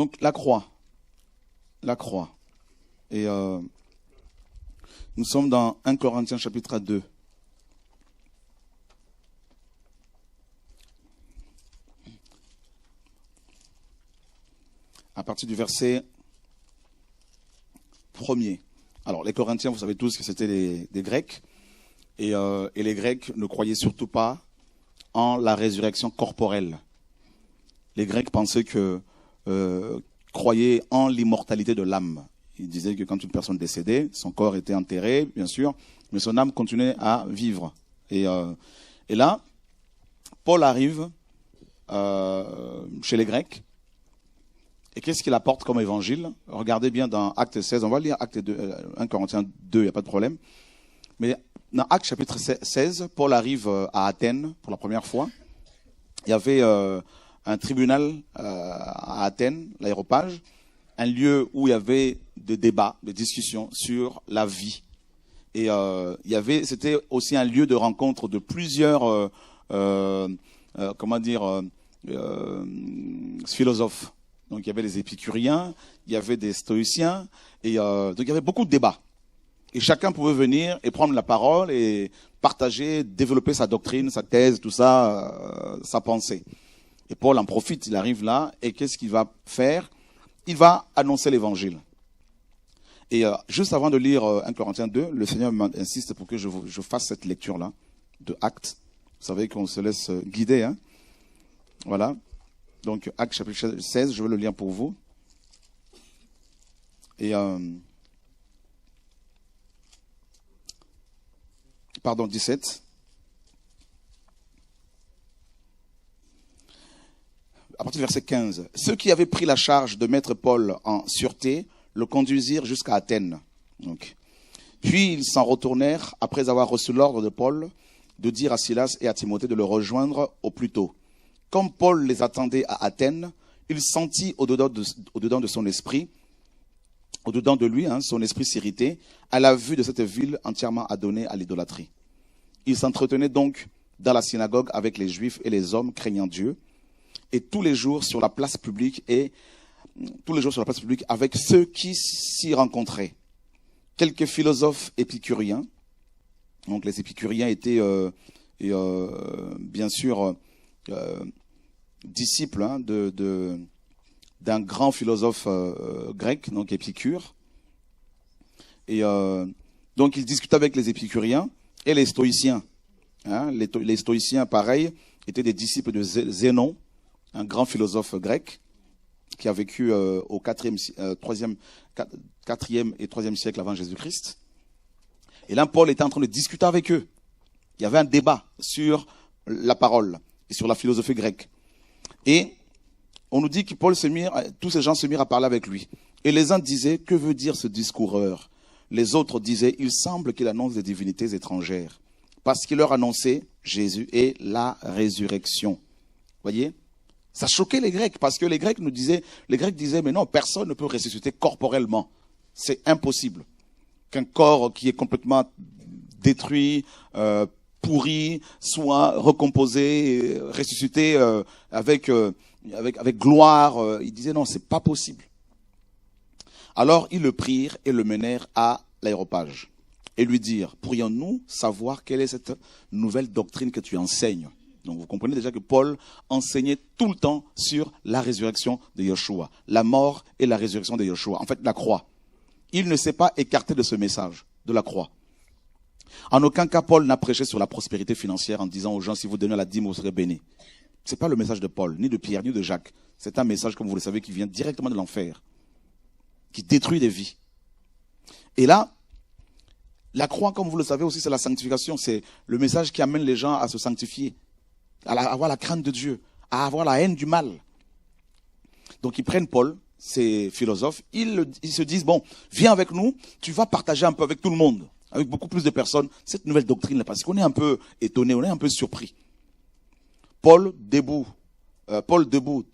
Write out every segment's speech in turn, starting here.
Donc la croix. Et nous sommes dans 1 Corinthiens chapitre 2. À partir du verset 1er. Alors les Corinthiens, vous savez tous que c'était des Grecs. Et les Grecs ne croyaient surtout pas en la résurrection corporelle. Les Grecs pensaient croyaient en l'immortalité de l'âme. Ils disaient que quand une personne décédait, son corps était enterré, bien sûr, mais son âme continuait à vivre. Et là, Paul arrive chez les Grecs. Et qu'est-ce qu'il apporte comme évangile? Regardez bien dans Acte 16, on va lire Acte 2, 1 Corinthiens 2, il n'y a pas de problème. Mais dans Acte chapitre 16, Paul arrive à Athènes pour la première fois. Il y avait un tribunal à Athènes, l'Aréopage, un lieu où il y avait des débats, des discussions sur la vie. Et c'était aussi un lieu de rencontre de plusieurs, philosophes. Donc il y avait les épicuriens, il y avait des stoïciens, et donc il y avait beaucoup de débats. Et chacun pouvait venir et prendre la parole et partager, développer sa doctrine, sa thèse, tout ça, sa pensée. Et Paul en profite, il arrive là, et qu'est-ce qu'il va faire? Il va annoncer l'évangile. Et juste avant de lire 1 Corinthiens 2, le Seigneur insiste pour que je fasse cette lecture-là de Actes. Vous savez qu'on se laisse guider, hein? Voilà. Donc, Actes chapitre 16, je vais le lire pour vous. Et, 17. À partir du verset 15. Ceux qui avaient pris la charge de mettre Paul en sûreté le conduisirent jusqu'à Athènes. Donc. Puis ils s'en retournèrent après avoir reçu l'ordre de Paul de dire à Silas et à Timothée de le rejoindre au plus tôt. Comme Paul les attendait à Athènes, il sentit au-dedans de son esprit, au-dedans de lui, son esprit s'irritait à la vue de cette ville entièrement adonnée à l'idolâtrie. Il s'entretenait donc dans la synagogue avec les Juifs et les hommes craignant Dieu, et tous les jours sur la place publique avec ceux qui s'y rencontraient. Quelques philosophes épicuriens, donc les épicuriens étaient bien sûr disciples d'un grand philosophe grec, donc Épicure. Et donc il discutait avec les épicuriens et les stoïciens. Les stoïciens, pareil, étaient des disciples de Zénon, un grand philosophe grec qui a vécu au 4e et 3e siècle avant Jésus-Christ. Et là, Paul était en train de discuter avec eux. Il y avait un débat sur la parole et sur la philosophie grecque. Et on nous dit que tous ces gens se mirent à parler avec lui. Et les uns disaient, que veut dire ce discoureur? Les autres disaient, il semble qu'il annonce des divinités étrangères. Parce qu'il leur annonçait Jésus et la résurrection. Voyez? Ça choquait les Grecs, parce que les Grecs disaient, mais non, personne ne peut ressusciter corporellement. C'est impossible. Qu'un corps qui est complètement détruit, pourri, soit recomposé, ressuscité avec gloire. Ils disaient non, c'est pas possible. Alors ils le prirent et le menèrent à l'Aréopage et lui dirent, pourrions-nous savoir quelle est cette nouvelle doctrine que tu enseignes? Donc vous comprenez déjà que Paul enseignait tout le temps sur la résurrection de Yeshua, la mort et la résurrection de Yeshua, en fait la croix. Il ne s'est pas écarté de ce message, de la croix. En aucun cas, Paul n'a prêché sur la prospérité financière en disant aux gens, si vous donnez la dîme, vous serez bénis. Ce n'est pas le message de Paul, ni de Pierre, ni de Jacques. C'est un message, comme vous le savez, qui vient directement de l'enfer, qui détruit des vies. Et là, la croix, comme vous le savez aussi, c'est la sanctification. C'est le message qui amène les gens à se sanctifier, à avoir la crainte de Dieu, à avoir la haine du mal. Donc ils prennent Paul, ces philosophes, ils se disent, bon, viens avec nous, tu vas partager un peu avec tout le monde, avec beaucoup plus de personnes, cette nouvelle doctrine-là, parce qu'on est un peu étonné, on est un peu surpris. Paul, debout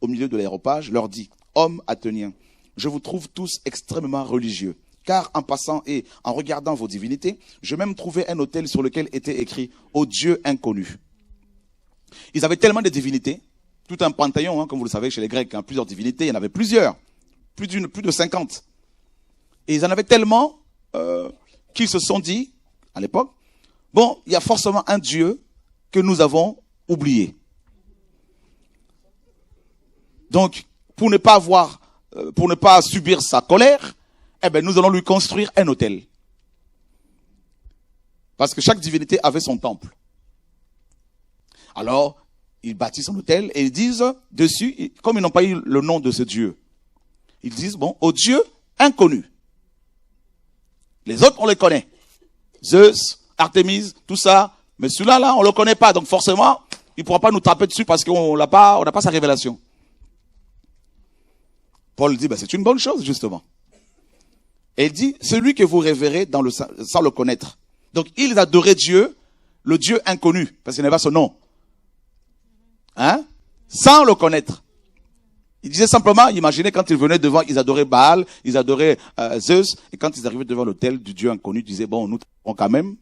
au milieu de l'Aréopage, leur dit, hommes athéniens, je vous trouve tous extrêmement religieux, car en passant et en regardant vos divinités, j'ai même trouvé un autel sur lequel était écrit, ô Dieu inconnu. Ils avaient tellement de divinités, tout un panthéon, comme vous le savez chez les Grecs, plusieurs divinités, il y en avait plusieurs. plus de 50. Et ils en avaient tellement qu'ils se sont dit, à l'époque, bon, il y a forcément un Dieu que nous avons oublié. Donc, pour ne pas subir sa colère, eh ben, nous allons lui construire un autel. Parce que chaque divinité avait son temple. Alors, ils bâtissent un autel et ils disent dessus, comme ils n'ont pas eu le nom de ce Dieu, ils disent, bon, au Dieu inconnu. Les autres, on les connaît. Zeus, Artémis, tout ça. Mais celui-là, là, on le connaît pas. Donc forcément, il ne pourra pas nous taper dessus parce qu'on n'a pas sa révélation. Paul dit, ben, c'est une bonne chose, justement. Et il dit, celui que vous révérez sans le connaître. Donc, ils adoraient Dieu, le Dieu inconnu, parce qu'il n'avait pas son nom. Hein? Sans le connaître. Il disait simplement, imaginez quand ils venaient devant, ils adoraient Baal, ils adoraient Zeus, et quand ils arrivaient devant l'autel du Dieu inconnu, ils disaient, bon, nous t'adorons quand même.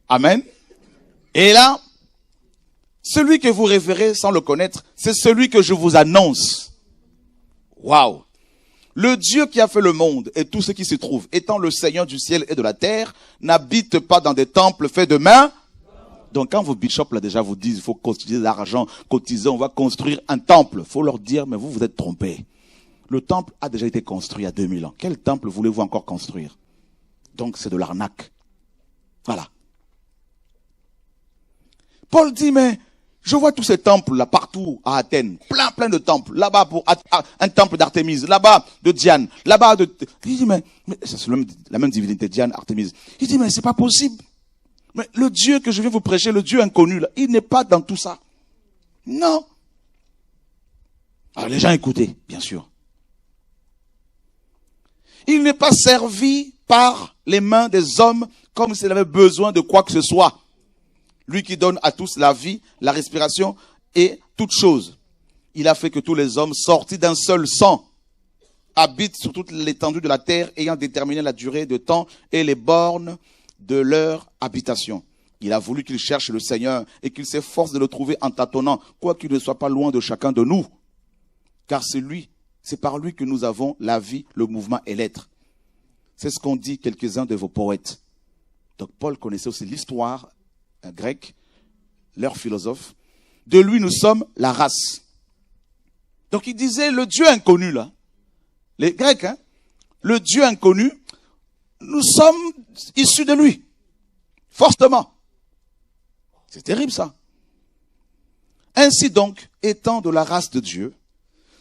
Amen. Et là, celui que vous révérez sans le connaître, c'est celui que je vous annonce. Waouh! Le Dieu qui a fait le monde et tout ce qui s'y trouve, étant le Seigneur du ciel et de la terre, n'habite pas dans des temples faits de mains. Donc quand vos bishops là déjà vous disent, il faut cotiser de l'argent, cotiser, on va construire un temple. Il faut leur dire, mais vous êtes trompés. Le temple a déjà été construit il y a 2000 ans. Quel temple voulez-vous encore construire? Donc c'est de l'arnaque. Voilà. Paul dit, mais je vois tous ces temples là partout à Athènes, plein de temples. Là-bas pour un temple d'Artémis, là-bas de Diane, là-bas de... Il dit, mais c'est la même divinité, Diane, Artémis. Il dit, mais c'est pas possible. Mais le Dieu que je vais vous prêcher, le Dieu inconnu, là, il n'est pas dans tout ça. Non. Alors les gens écoutaient, bien sûr. Il n'est pas servi par les mains des hommes comme s'il avait besoin de quoi que ce soit. Lui qui donne à tous la vie, la respiration et toutes choses. Il a fait que tous les hommes sortis d'un seul sang habitent sur toute l'étendue de la terre, ayant déterminé la durée de temps et les bornes de leur habitation. Il a voulu qu'ils cherchent le Seigneur et qu'ils s'efforcent de le trouver en tâtonnant, quoiqu'il ne soit pas loin de chacun de nous. Car c'est par lui que nous avons la vie, le mouvement et l'être. C'est ce qu'ont dit quelques-uns de vos poètes. Donc Paul connaissait aussi l'histoire grecque, leur philosophe. De lui nous sommes la race. Donc il disait le Dieu inconnu là. Les Grecs, hein, le Dieu inconnu, nous sommes issus de lui. Fortement. C'est terrible ça. Ainsi donc, étant de la race de Dieu,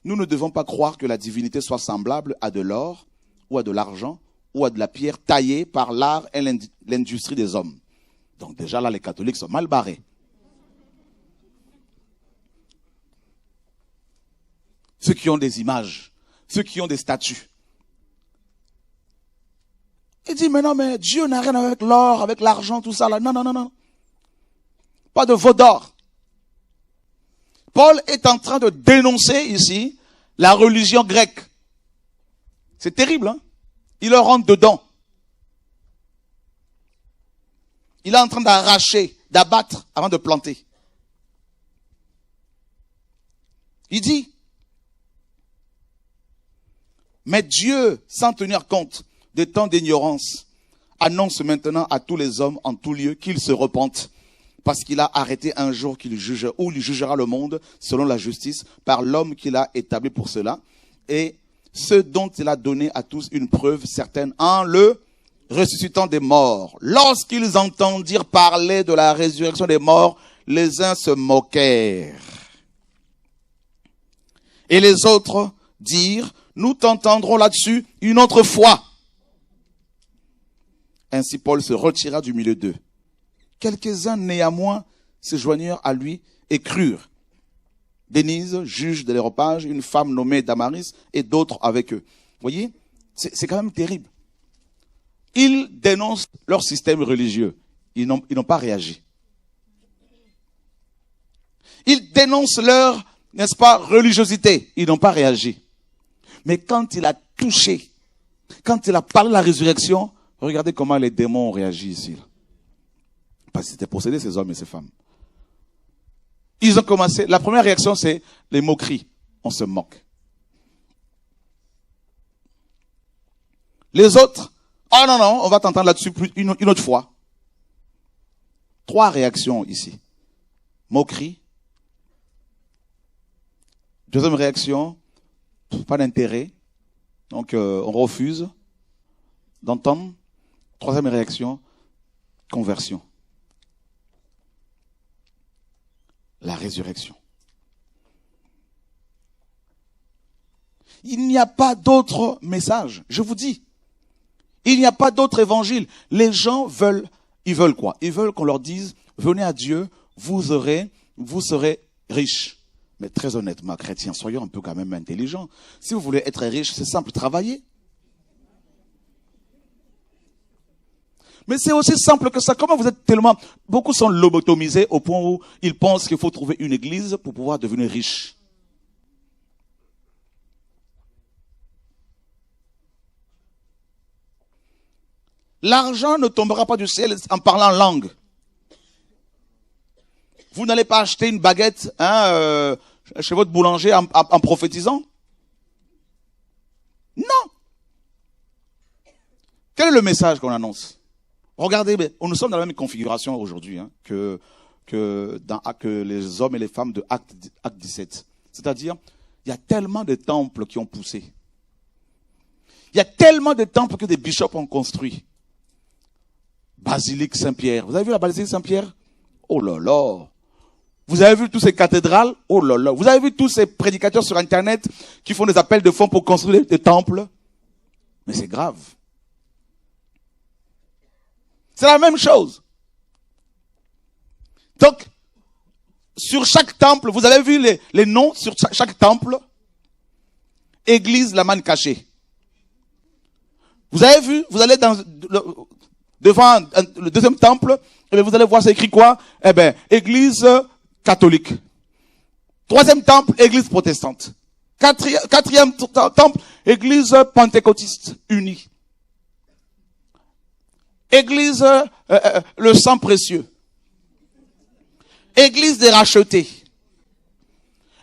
nous ne devons pas croire que la divinité soit semblable à de l'or, ou à de l'argent, ou à de la pierre taillée par l'art et l'industrie des hommes. Donc déjà là, les catholiques sont mal barrés. Ceux qui ont des images, ceux qui ont des statues. Il dit, mais non, mais Dieu n'a rien avec l'or, avec l'argent, tout ça là. Non, non, non, non. Pas de veau d'or. Paul est en train de dénoncer ici la religion grecque. C'est terrible, hein? Il leur rentre dedans. Il est en train d'arracher, d'abattre avant de planter. Il dit, mais Dieu, sans tenir compte des temps d'ignorance, annonce maintenant à tous les hommes en tout lieu qu'ils se repentent, parce qu'il a arrêté un jour qu'il juge, où il jugera le monde selon la justice par l'homme qu'il a établi pour cela, et ce dont il a donné à tous une preuve certaine en le ressuscitant des morts. Lorsqu'ils entendirent parler de la résurrection des morts, les uns se moquèrent. Et les autres dirent, nous t'entendrons là-dessus une autre fois. Ainsi Paul se retira du milieu d'eux. Quelques-uns néanmoins se joignirent à lui et crurent. Denise, juge de l'Aréopage, une femme nommée Damaris et d'autres avec eux. Vous voyez, c'est quand même terrible. Ils dénoncent leur système religieux. Ils n'ont pas réagi. Ils dénoncent leur, n'est-ce pas, religiosité. Ils n'ont pas réagi. Mais quand il a touché, quand il a parlé de la résurrection, regardez comment les démons ont réagi ici. Parce qu'ils étaient possédés, ces hommes et ces femmes. Ils ont commencé, la première réaction c'est les moqueries. On se moque. Les autres, oh non, non, on va t'entendre là-dessus une autre fois. 3 réactions ici. Moquerie. Deuxième réaction, pas d'intérêt. Donc on refuse d'entendre. Troisième réaction, conversion. La résurrection. Il n'y a pas d'autre message, je vous dis. Il n'y a pas d'autre évangile. Les gens veulent, ils veulent quoi? Ils veulent qu'on leur dise, venez à Dieu, vous serez riches. Mais très honnêtement, chrétiens, soyons un peu quand même intelligents. Si vous voulez être riche, c'est simple, travailler. Mais c'est aussi simple que ça. Comment vous êtes tellement... Beaucoup sont lobotomisés au point où ils pensent qu'il faut trouver une église pour pouvoir devenir riche. L'argent ne tombera pas du ciel en parlant langue. Vous n'allez pas acheter une baguette chez votre boulanger en prophétisant. Non. Quel est le message qu'on annonce? Regardez, nous sommes dans la même configuration aujourd'hui que les hommes et les femmes de Acte 17. C'est-à-dire, il y a tellement de temples qui ont poussé. Il y a tellement de temples que des bishops ont construits. Basilique Saint-Pierre. Vous avez vu la basilique Saint-Pierre? Oh là là. Vous avez vu tous ces cathédrales? Oh là là. Vous avez vu tous ces prédicateurs sur Internet qui font des appels de fonds pour construire des temples? Mais c'est grave. C'est la même chose. Donc, sur chaque temple, vous avez vu les noms sur chaque temple? Église la manne cachée. Vous avez vu? Vous allez devant le deuxième temple, et vous allez voir, c'est écrit quoi? Eh ben, église catholique. Troisième temple, église protestante. Quatrième temple, église pentecôtiste unie. Église, le sang précieux. Église des rachetés.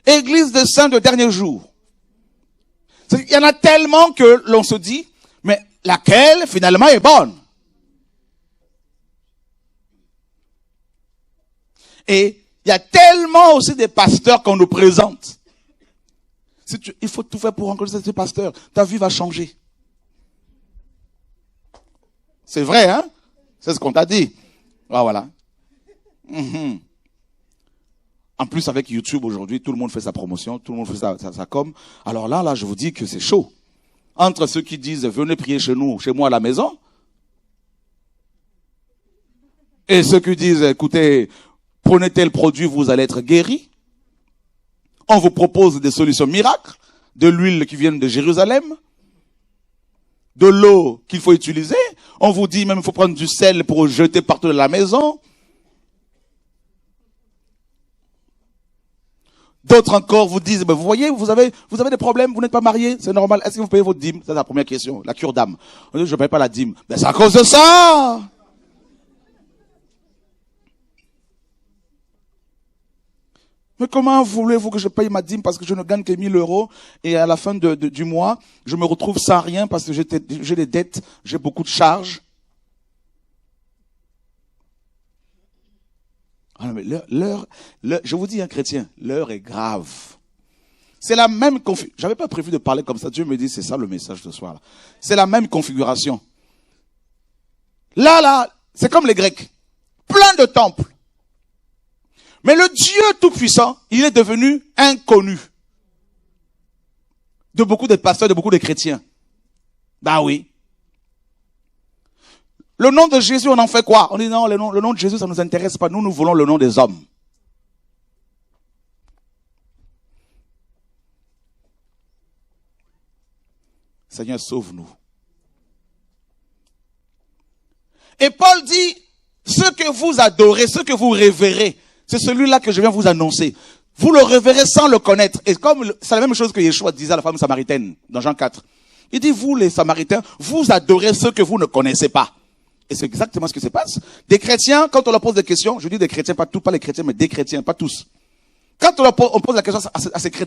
Église des saints de dernier jour. Il y en a tellement que l'on se dit, mais laquelle finalement est bonne? Et il y a tellement aussi des pasteurs qu'on nous présente. Il faut tout faire pour rencontrer ces pasteurs. Ta vie va changer. C'est vrai, hein? C'est ce qu'on t'a dit. Ah, voilà. En plus, avec YouTube aujourd'hui, tout le monde fait sa promotion, tout le monde fait sa com. Alors là, je vous dis que c'est chaud. Entre ceux qui disent, venez prier chez moi à la maison, et ceux qui disent, écoutez, prenez tel produit, vous allez être guéri. On vous propose des solutions miracles, de l'huile qui vient de Jérusalem, de l'eau qu'il faut utiliser. On vous dit même qu'il faut prendre du sel pour jeter partout dans la maison. D'autres encore vous disent, vous voyez, vous avez des problèmes, vous n'êtes pas marié, c'est normal. Est-ce que vous payez votre dîme? C'est la première question, la cure d'âme. On dit, je ne paye pas la dîme. Mais c'est à cause de ça! Mais comment voulez-vous que je paye ma dîme parce que je ne gagne que 1000 euros et à la fin du mois, je me retrouve sans rien parce que j'ai des dettes, j'ai beaucoup de charges? Ah non, mais l'heure, je vous dis, chrétien, l'heure est grave. C'est la même configuration. J'avais pas prévu de parler comme ça. Dieu me dit, c'est ça le message de ce soir. C'est la même configuration. Là, c'est comme les Grecs. Plein de temples. Mais le Dieu Tout-Puissant, il est devenu inconnu. De beaucoup de pasteurs, de beaucoup de chrétiens. Bah oui. Le nom de Jésus, on en fait quoi? On dit non, le nom de Jésus, ça ne nous intéresse pas. Nous voulons le nom des hommes. Seigneur, sauve-nous. Et Paul dit, ce que vous adorez, ce que vous révérez, c'est celui-là que je viens vous annoncer. Vous le révérez sans le connaître. Et comme c'est la même chose que Yeshua disait à la femme samaritaine dans Jean 4. Il dit, vous les Samaritains, vous adorez ce que vous ne connaissez pas. Et c'est exactement ce qui se passe. Des chrétiens, quand on leur pose des questions, je dis des chrétiens, pas les chrétiens, mais des chrétiens, pas tous. Quand on pose la question à ces chrétiens,